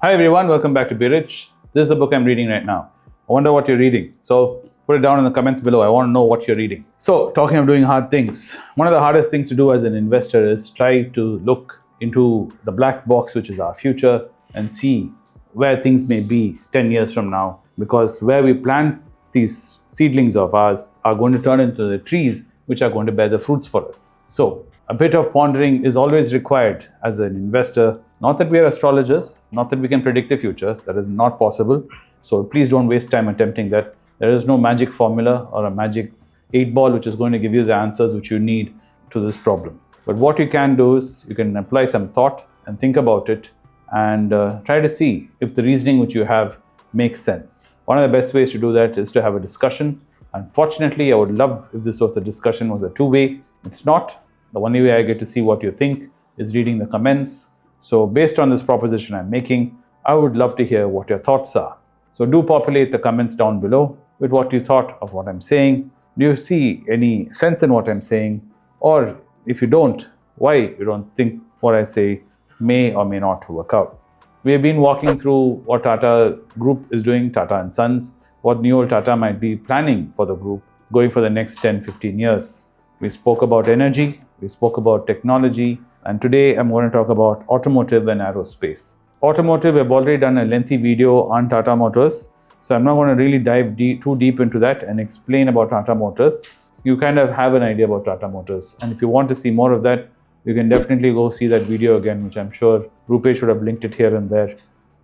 Hi everyone, welcome back to Be Rich. This is the book I'm reading right now. I wonder what you're reading. So put it down in the comments below. I want to know what you're reading. So talking of doing hard things, one of the hardest things to do as an investor is try to look into the black box, which is our future, and see where things may be 10 years from now. Because where we plant these seedlings of ours are going to turn into the trees which are going to bear the fruits for us. So a bit of pondering is always required as an investor. Not that we are astrologers, not that we can predict the future. That is not possible. So please don't waste time attempting that. There is no magic formula or a magic 8-ball which is going to give you the answers which you need to this problem. But what you can do is you can apply some thought and think about it and try to see if the reasoning which you have makes sense. One of the best ways to do that is to have a discussion. Unfortunately, I would love if this was a discussion was a two-way. It's not. The only way I get to see what you think is reading the comments. So based on this proposition I'm making, I would love to hear what your thoughts are. So do populate the comments down below with what you thought of what I'm saying. Do you see any sense in what I'm saying? Or if you don't, why you don't think what I say may or may not work out. We have been walking through what Tata Group is doing, Tata and Sons, what new old Tata might be planning for the group going for the next 10-15 years. We spoke about energy, we spoke about technology, and today I'm going to talk about automotive and aerospace. Automotive, I've already done a lengthy video on Tata Motors, so I'm not going to really dive too deep into that and explain about Tata Motors. You kind of have an idea about Tata Motors, and if you want to see more of that, you can definitely go see that video again, which I'm sure Rupesh should have linked it here and there.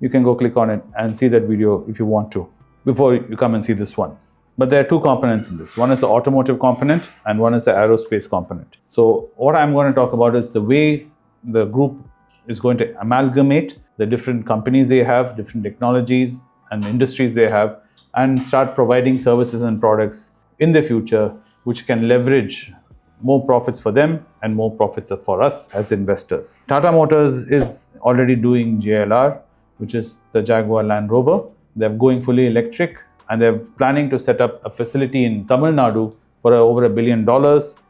You can go click on it and see that video if you want to, before you come and see this one. But there are two components in this. One is the automotive component and one is the aerospace component. So what I'm going to talk about is the way the group is going to amalgamate the different companies they have, different technologies and industries they have, and start providing services and products in the future which can leverage more profits for them and more profits for us as investors. Tata Motors is already doing JLR, which is the Jaguar Land Rover. They're going fully electric, and they're planning to set up a facility in Tamil Nadu for over $1 billion,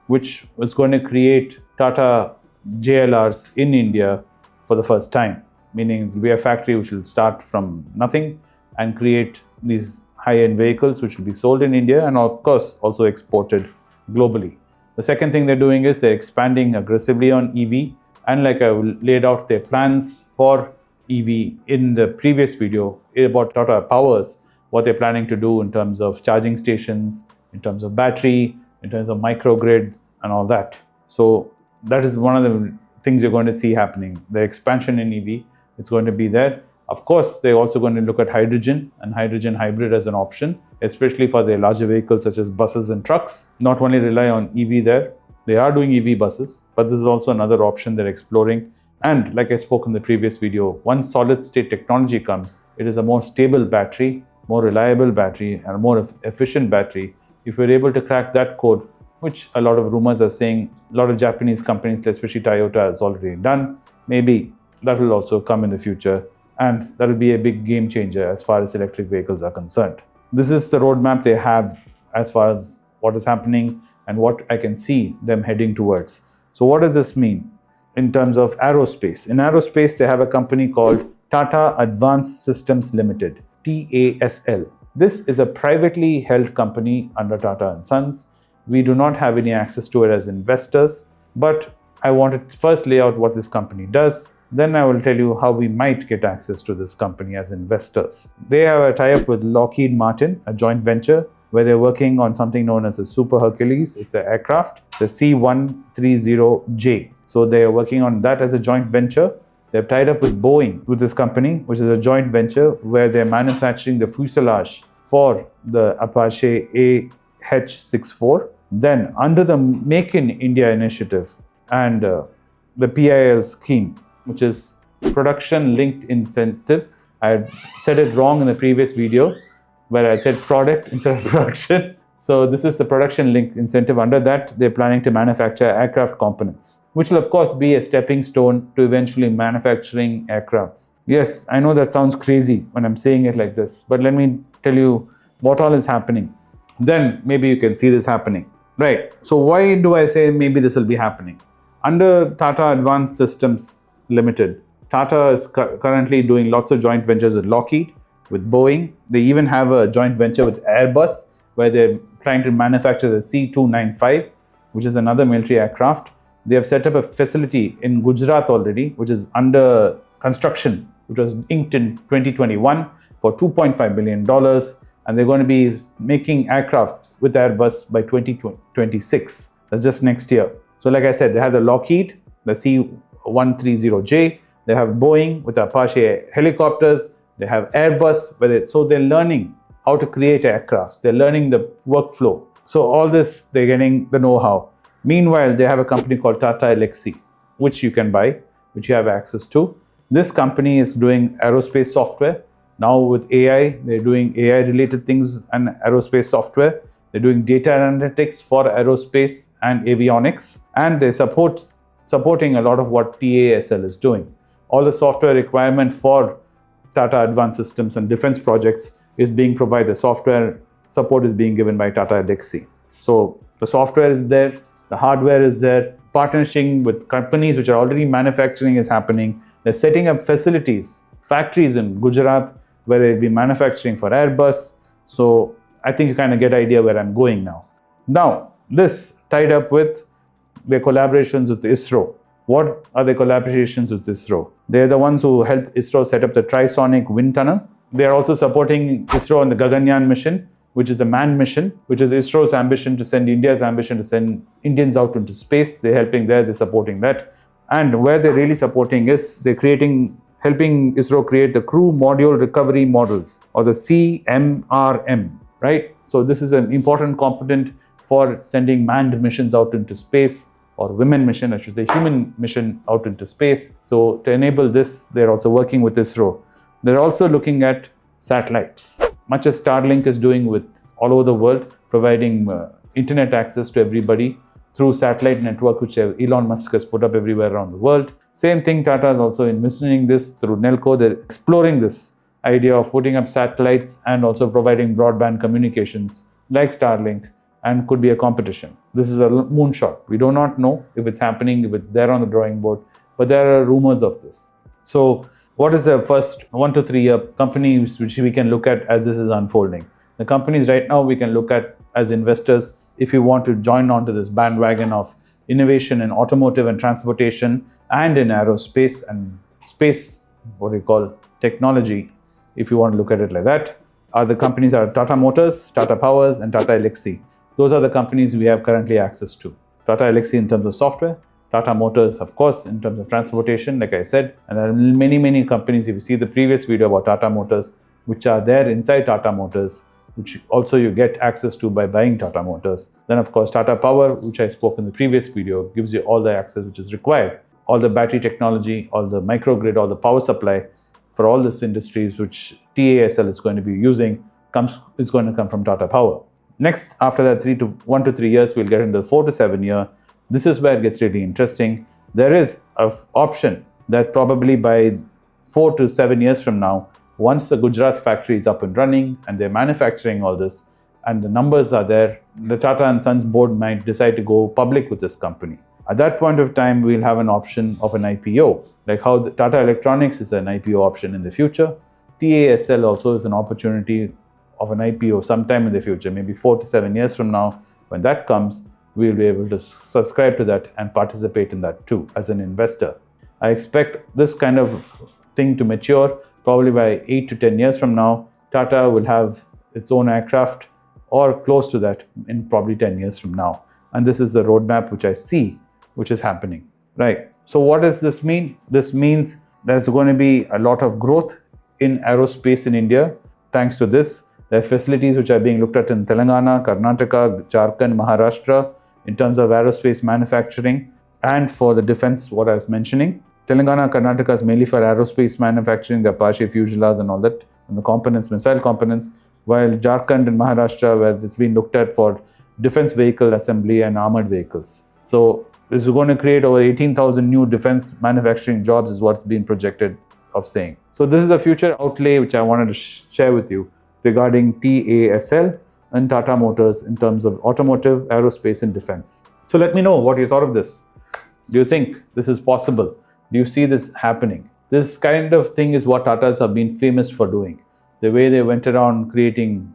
which is going to create Tata JLRs in India for the first time, meaning it will be a factory which will start from nothing and create these high-end vehicles which will be sold in India and of course also exported globally. The second thing they're doing is they're expanding aggressively on EV, and like I laid out their plans for EV in the previous video about Tata Powers, what they're planning to do in terms of charging stations, in terms of battery, in terms of microgrids and all that. So that is one of the things you're going to see happening. The expansion in EV is going to be there. Of course, they're also going to look at hydrogen and hydrogen hybrid as an option, especially for their larger vehicles such as buses and trucks. Not only rely on EV there, they are doing EV buses, but this is also another option they're exploring. And like I spoke in the previous video, once solid state technology comes, it is a more stable battery, more reliable battery, and a more efficient battery. If we're able to crack that code, which a lot of rumors are saying, a lot of Japanese companies, especially Toyota, has already done, maybe that will also come in the future. And that will be a big game changer as far as electric vehicles are concerned. This is the roadmap they have as far as what is happening and what I can see them heading towards. So what does this mean in terms of aerospace? In aerospace, they have a company called Tata Advanced Systems Limited, TASL. This is a privately held company under Tata and Sons. We do not have any access to it as investors, but I want to first lay out what this company does. Then I will tell you how we might get access to this company as investors. They have a tie-up with Lockheed Martin, a joint venture, where they're working on something known as the Super Hercules. It's an aircraft, the C-130J. So they are working on that as a joint venture. They've tied up with Boeing, with this company, which is a joint venture where they're manufacturing the fuselage for the Apache AH-64. Then under the Make in India initiative and the PIL scheme, which is production linked incentive. I had said it wrong in the previous video where I said product instead of production. So this is the production linked incentive. Under that, they're planning to manufacture aircraft components, which will of course be a stepping stone to eventually manufacturing aircrafts. Yes, I know that sounds crazy when I'm saying it like this, but let me tell you what all is happening. Then maybe you can see this happening. Right. So why do I say maybe this will be happening? Under Tata Advanced Systems Limited, Tata is currently doing lots of joint ventures with Lockheed, with Boeing. They even have a joint venture with Airbus, where they're trying to manufacture the C-295, which is another military aircraft. They have set up a facility in Gujarat already, which is under construction, which was inked in 2021 for $2.5 billion. And they're going to be making aircrafts with Airbus by 2026. That's just next year. So like I said, they have the Lockheed, the C-130J. They have Boeing with Apache helicopters. They have Airbus. So they're learning how to create aircrafts. They're learning the workflow. So all this, they're getting the know-how. Meanwhile, they have a company called Tata Alchemy, which you can buy, which you have access to. This company is doing aerospace software. Now with AI, they're doing AI-related things and aerospace software. They're doing data analytics for aerospace and avionics. And they're supporting a lot of what TASL is doing. All the software requirement for Tata Advanced Systems and defense projects is being provided. The software support is being given by Tata Alchemy. So the software is there, the hardware is there, partnering with companies which are already manufacturing is happening. They're setting up facilities, factories in Gujarat, where they'll be manufacturing for Airbus. So I think you kind of get an idea where I'm going now. Now, this tied up with their collaborations with ISRO. What are the collaborations with ISRO? They're the ones who helped ISRO set up the Trisonic Wind Tunnel. They're also supporting ISRO on the Gaganyaan mission, which is the manned mission, which is ISRO's ambition to send India's ambition to send Indians out into space. They're helping there, they're supporting that. And where they're really supporting is they're helping ISRO create the Crew Module Recovery Models, or the CMRM, right? So this is an important component for sending manned missions out into space, or women mission, I should say, human mission out into space. So to enable this, they're also working with ISRO. They're also looking at satellites, much as Starlink is doing with all over the world, providing internet access to everybody through satellite network, which Elon Musk has put up everywhere around the world. Same thing, Tata is also envisioning this through Nelco. They're exploring this idea of putting up satellites and also providing broadband communications like Starlink, and could be a competition. This is a moonshot. We do not know if it's happening, if it's there on the drawing board, but there are rumors of this. So what is the first 1 to 3 year companies which we can look at as this is unfolding? The companies right now we can look at as investors if you want to join onto this bandwagon of innovation in automotive and transportation and in aerospace and space, technology, if you want to look at it like that. The companies are Tata Motors, Tata Powers, and Tata Elxsi. Those are the companies we have currently access to. Tata Elxsi in terms of software, Tata Motors, of course, in terms of transportation, like I said. And there are many, many companies, if you see the previous video about Tata Motors, which are there inside Tata Motors, which also you get access to by buying Tata Motors. Then, of course, Tata Power, which I spoke in the previous video, gives you all the access which is required. All the battery technology, all the microgrid, all the power supply for all these industries which TASL is going to be using is going to come from Tata Power. Next, after that 1 to 3 years, we'll get into 4 to 7 year. This is where it gets really interesting. There is an option that probably by 4 to 7 years from now, once the Gujarat factory is up and running and they're manufacturing all this and the numbers are there, the Tata & Sons board might decide to go public with this company. At that point of time, we'll have an option of an IPO, like how the Tata Electronics is an IPO option in the future. TASL also is an opportunity of an IPO sometime in the future, maybe 4 to 7 years from now. When that comes, we'll be able to subscribe to that and participate in that too as an investor. I expect this kind of thing to mature probably by 8 to 10 years from now. Tata will have its own aircraft or close to that in probably 10 years from now. And this is the roadmap which I see, which is happening, right? So what does this mean? This means there's going to be a lot of growth in aerospace in India. Thanks to this, there are facilities which are being looked at in Telangana, Karnataka, Jharkhand, Maharashtra in terms of aerospace manufacturing and for the defense, what I was mentioning. Telangana, Karnataka is mainly for aerospace manufacturing, the Apache fuselages and all that, and the components, missile components, while Jharkhand and Maharashtra, where it's been looked at for defense vehicle assembly and armored vehicles. So this is going to create over 18,000 new defense manufacturing jobs is what's been projected of saying. So this is the future outlay which I wanted to share with you regarding TASL and Tata Motors in terms of automotive, aerospace and defense. So let me know what you thought of this. Do you think this is possible? Do you see this happening? This kind of thing is what Tatas have been famous for doing. The way they went around creating,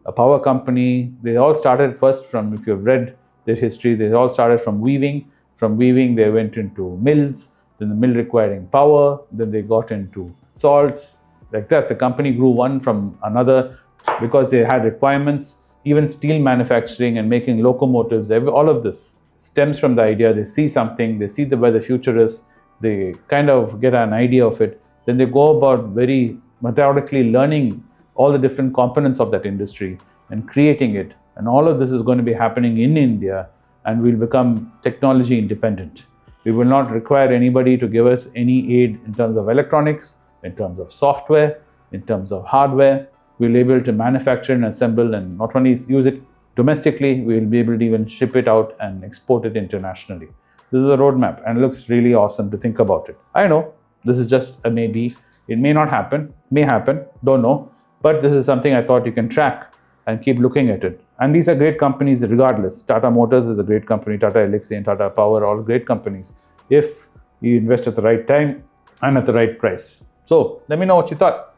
a power company. They all started first from, if you've read their history, they all started from weaving. From weaving, they went into mills, then the mill requiring power, then they got into salts. Like that, the company grew one from another because they had requirements. Even steel manufacturing and making locomotives, all of this stems from the idea they see something, they see where the future is, they kind of get an idea of it, then they go about very methodically learning all the different components of that industry and creating it. And all of this is going to be happening in India, and we'll become technology independent. We will not require anybody to give us any aid in terms of electronics, in terms of software, in terms of hardware. We'll be able to manufacture and assemble, and not only use it domestically, we'll be able to even ship it out and export it internationally. This is a roadmap, and it looks really awesome to think about it. I know this is just a maybe. It may not happen, may happen, don't know. But this is something I thought you can track and keep looking at it. And these are great companies regardless. Tata Motors is a great company, Tata Elxsi and Tata Power, all great companies, if you invest at the right time and at the right price. So let me know what you thought,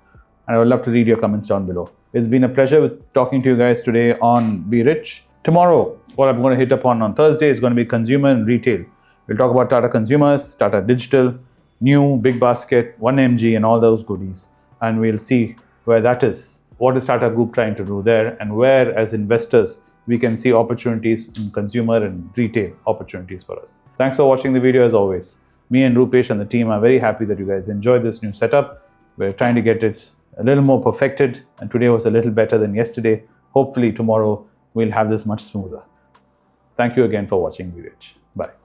and I would love to read your comments down below. It's been a pleasure talking to you guys today on Be Rich. Tomorrow, what I'm going to hit upon on Thursday is going to be consumer and retail. We'll talk about Tata Consumers, Tata Digital, new, big basket, 1mg and all those goodies. And we'll see where that is. What is Tata Group trying to do there, and where as investors we can see opportunities in consumer and retail opportunities for us. Thanks for watching the video as always. Me and Rupesh and the team are very happy that you guys enjoyed this new setup. We're trying to get it a little more perfected, and today was a little better than yesterday. Hopefully tomorrow we'll have this much smoother. Thank you again for watching Be Rich. Bye.